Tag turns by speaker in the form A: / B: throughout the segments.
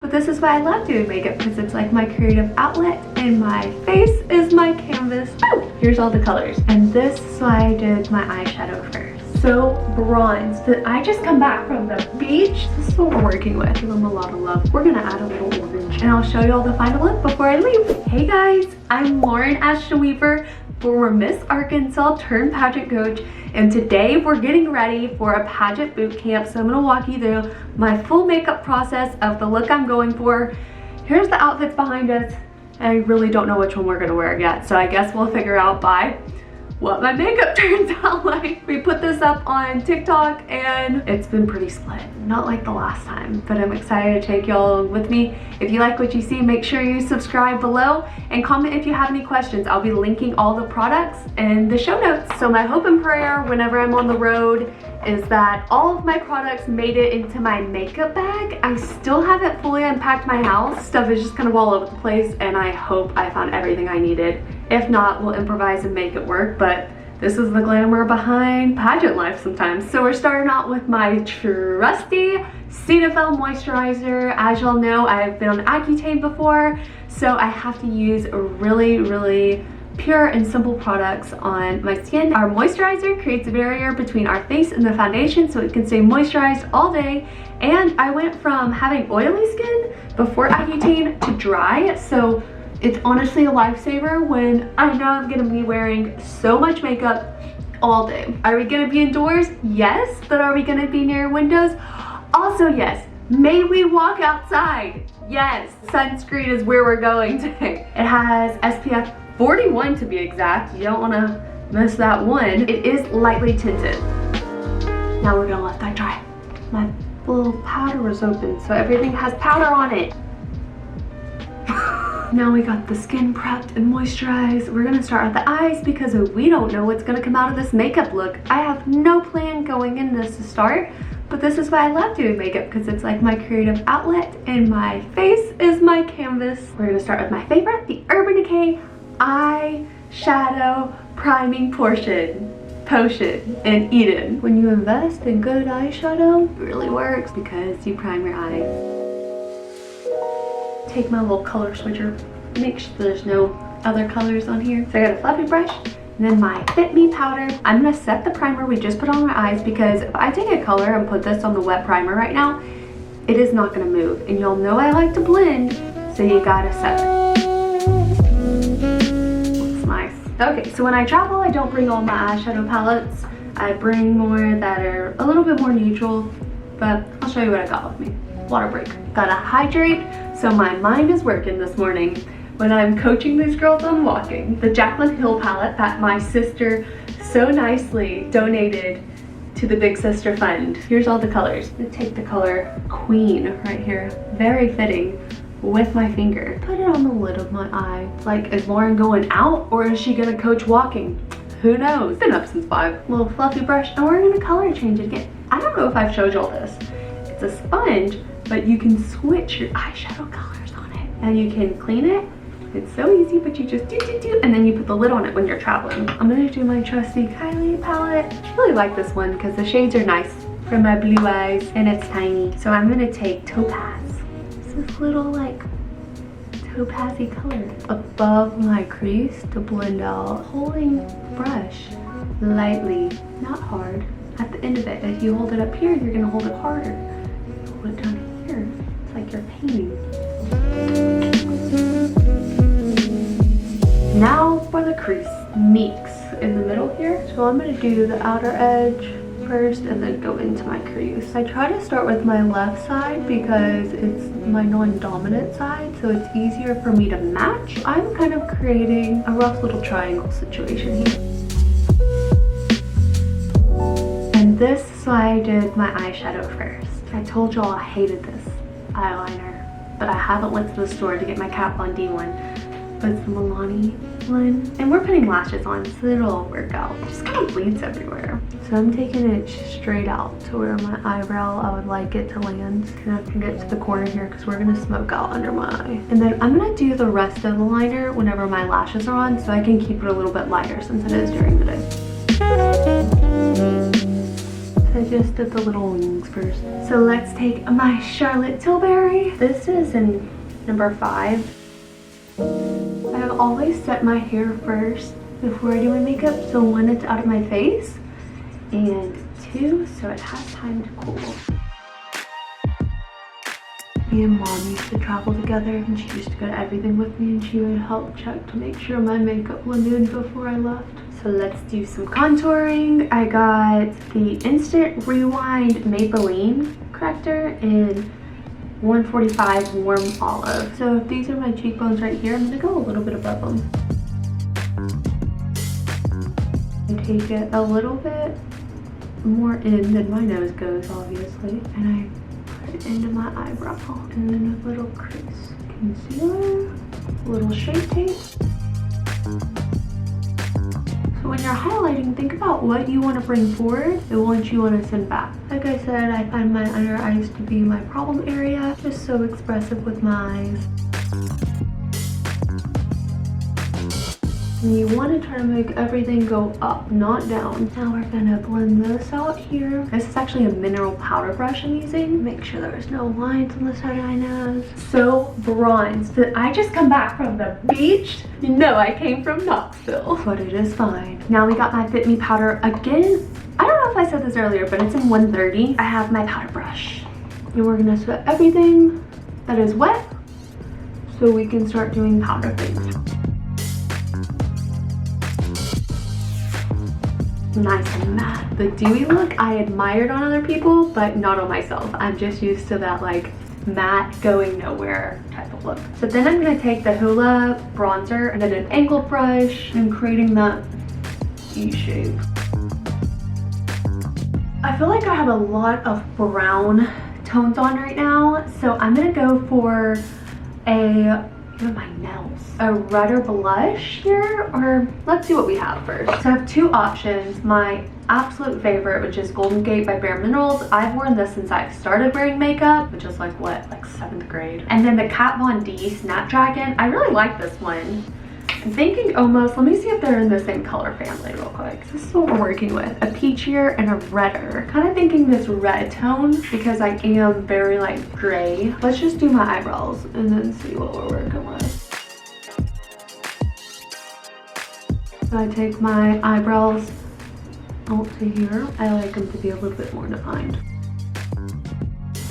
A: But this is why I love doing makeup, because it's like my creative outlet and my face is my canvas. Oh, here's all the colors. And this is why I did my eyeshadow first. So bronze. Did I just come back from the beach? This is what we're working with. Give them a lot of love. We're gonna add a little orange and I'll show you all the final look before I leave. Hey guys, I'm Lauren Ashton Weaver, former Miss Arkansas turned pageant coach, and today we're getting ready for a pageant boot camp. So I'm gonna walk you through my full makeup process of the look I'm going for. Here's the outfits behind us. I really don't know which one we're gonna wear yet, so I guess we'll figure out by what my makeup turns out like. We put this up on TikTok and it's been pretty split. Not like the last time, but I'm excited to take y'all with me. If you like what you see, make sure you subscribe below and comment if you have any questions. I'll be linking all the products in the show notes. So my hope and prayer whenever I'm on the road is that all of my products made it into my makeup bag. I still haven't fully unpacked my house. Stuff is just kind of all over the place and I hope I found everything I needed. If not, we'll improvise and make it work, but this is the glamour behind pageant life sometimes. So we're starting out with my trusty Cetaphil moisturizer. As y'all know, I've been on Accutane before, so I have to use really pure and simple products on my skin. Our moisturizer creates a barrier between our face and the foundation so it can stay moisturized all day. And I went from having oily skin before Accutane to dry, so it's honestly a lifesaver when I know I'm gonna be wearing so much makeup all day. Are we gonna be indoors? Yes. But are we gonna be near windows? Also yes. May we walk outside? Yes. Sunscreen is where we're going today. It has SPF 41 to be exact. You don't wanna miss that one. It is lightly tinted. Now we're gonna let that dry. My little powder was open, so everything has powder on it. Now we got the skin prepped and moisturized. We're gonna start at the eyes because we don't know what's gonna come out of this makeup look. I have no plan going in this to start, but this is why I love doing makeup, because it's like my creative outlet and my face is my canvas. We're gonna start with my favorite, the Urban Decay Eyeshadow Priming Potion in Eden. When you invest in good eyeshadow, it really works because you prime your eyes. Take my little color switcher, make sure there's no other colors on here. So I got a fluffy brush and then my Fit Me Powder. I'm gonna set the primer we just put on my eyes, because if I take a color and put this on the wet primer right now, it is not gonna move. And y'all know I like to blend, so you gotta set it. Looks nice. Okay, so when I travel, I don't bring all my eyeshadow palettes. I bring more that are a little bit more neutral, but I'll show you what I got with me. Water break. Gotta hydrate, so my mind is working this morning when I'm coaching these girls on walking. The Jaclyn Hill palette that my sister so nicely donated to the Big Sister Fund. Here's all the colors. I'm gonna take the color Queen right here, very fitting, with my finger. Put it on the lid of my eye. Like, is Lauren going out or is she gonna coach walking? Who knows? Been up since 5. Little fluffy brush, and we're gonna color change it again. I don't know if I've showed y'all this. It's a sponge, but you can switch your eyeshadow colors on it and you can clean it. It's so easy, but you just do, and then you put the lid on it when you're traveling. I'm gonna do my trusty KYLIE palette. I really like this one because the shades are nice for my blue eyes and it's tiny. So I'm gonna take Topaz. It's this little like topazzy color above my crease to blend out. Holding the brush lightly, not hard. At the end of it, if you hold it up here, you're gonna hold it harder. Hold it down here. It's like you're painting. Now for the crease. Mix in the middle here. So I'm gonna do the outer edge first and then go into my crease. I try to start with my left side because it's my non-dominant side, so it's easier for me to match. I'm kind of creating a rough little triangle situation here. And this is why I did my eyeshadow first. I told y'all I hated this eyeliner, but I haven't went to the store to get my Kat Von D one. But it's the Milani one. And we're putting lashes on, so it'll all work out. It just kind of bleeds everywhere. So I'm taking it straight out to where my eyebrow, I would like it to land. Kind of can get to the corner here because we're gonna smoke out under my eye. And then I'm gonna do the rest of the liner whenever my lashes are on, so I can keep it a little bit lighter since it is during the day. I just did the little wings first. So let's take my Charlotte Tilbury. This is in number 5. I always set my hair first before I do my makeup, so 1, it's out of my face, and 2, so it has time to cool. Me and Mom used to travel together, and she used to go to everything with me, and she would help check to make sure my makeup blended before I left. So let's do some contouring. I got the Instant Rewind Maybelline corrector in 145 Warm Olive. So if these are my cheekbones right here, I'm gonna go a little bit above them. And take it a little bit more in than my nose goes, obviously. And I put it into my eyebrow. And then a little crease concealer, a little shape tape. So when you're highlighting, think about what you want to bring forward and what you want to send back. Like I said, I find my under eyes to be my problem area. Just so expressive with my eyes. And you want to try to make everything go up, not down. Now we're gonna blend this out here. This is actually a mineral powder brush I'm using. Make sure there's no lines on the side of my nose. So bronzed. Did I just come back from the beach? You know I came from Knoxville, but it is fine. Now we got my Fit Me powder again. I don't know if I said this earlier, but it's in 130. I have my powder brush. And we're gonna sweat everything that is wet so we can start doing powder things. Nice and matte. The dewy look I admired on other people, but not on myself. I'm just used to that like matte going nowhere type of look. So then I'm gonna take the Hoola bronzer and then an angle brush and creating that E shape. I feel like I have a lot of brown tones on right now, so I'm gonna go for even my nails, a redder blush here, or let's see what we have first. So I have 2 options. My absolute favorite, which is Golden Gate by Bare Minerals. I've worn this since I've started wearing makeup, which is like what, like 7th grade. And then the Kat Von D Snapdragon. I really like this one. I'm thinking almost, let me see if they're in the same color family real quick. This is what we're working with, a peachier and a redder. Kind of thinking this red tone because I am very like gray. Let's just do my eyebrows and then see what we're working with. So I take my eyebrows out to here. I like them to be a little bit more defined.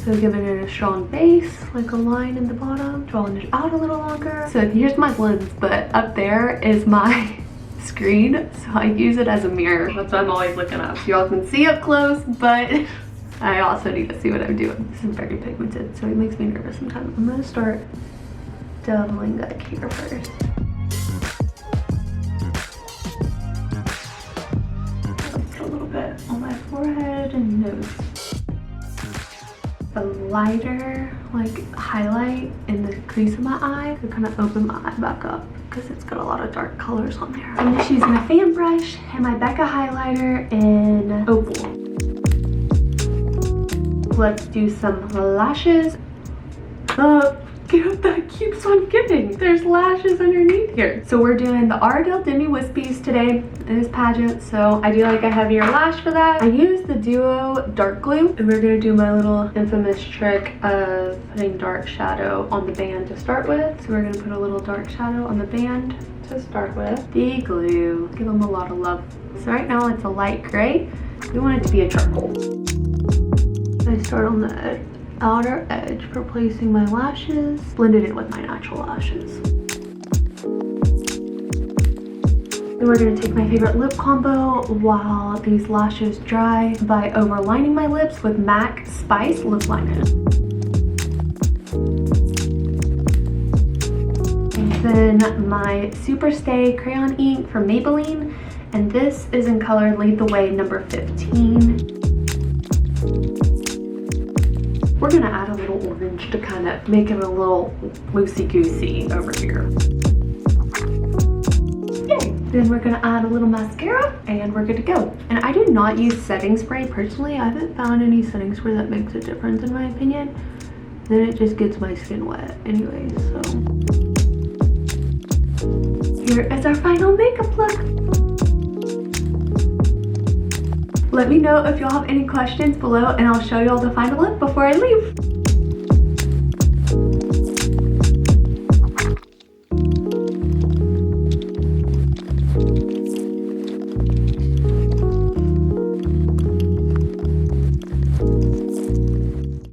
A: So giving it a strong base, like a line in the bottom, drawing it out a little longer. So here's my lens, but up there is my screen. So I use it as a mirror. That's what I'm always looking up. So y'all can see up close, but I also need to see what I'm doing. This is very pigmented, so it makes me nervous sometimes. I'm gonna start doubling that here first. Put a little bit on my forehead and nose. A lighter like highlight in the crease of my eye to kind of open my eye back up because it's got a lot of dark colors on there. I'm just using my fan brush and my Becca highlighter in Opal. Let's do some lashes. That keeps on giving. There's lashes underneath here. So we're doing the Ardell Demi Wispies today. It is Pageant, so I do like a heavier lash for that. I use the Duo Dark Glue, and we're gonna do my little infamous trick of putting dark shadow on the band to start with. So we're gonna put a little dark shadow on the band to start with. The glue, give them a lot of love. So right now it's a light gray. We want it to be a charcoal. I start on the outer edge for placing my lashes, blended it with my natural lashes. Then we're gonna take my favorite lip combo while these lashes dry by overlining my lips with MAC Spice lip liner. And then my Super Stay Crayon ink from Maybelline, and this is in color Lead the Way number 15. We're gonna add a little orange to kind of make it a little loosey-goosey over here. Yay! Then we're gonna add a little mascara and we're good to go. And I do not use setting spray personally. I haven't found any setting spray that makes a difference in my opinion. Then it just gets my skin wet anyways, so. Here is our final makeup look. Let me know if y'all have any questions below and I'll show y'all the final look before I leave.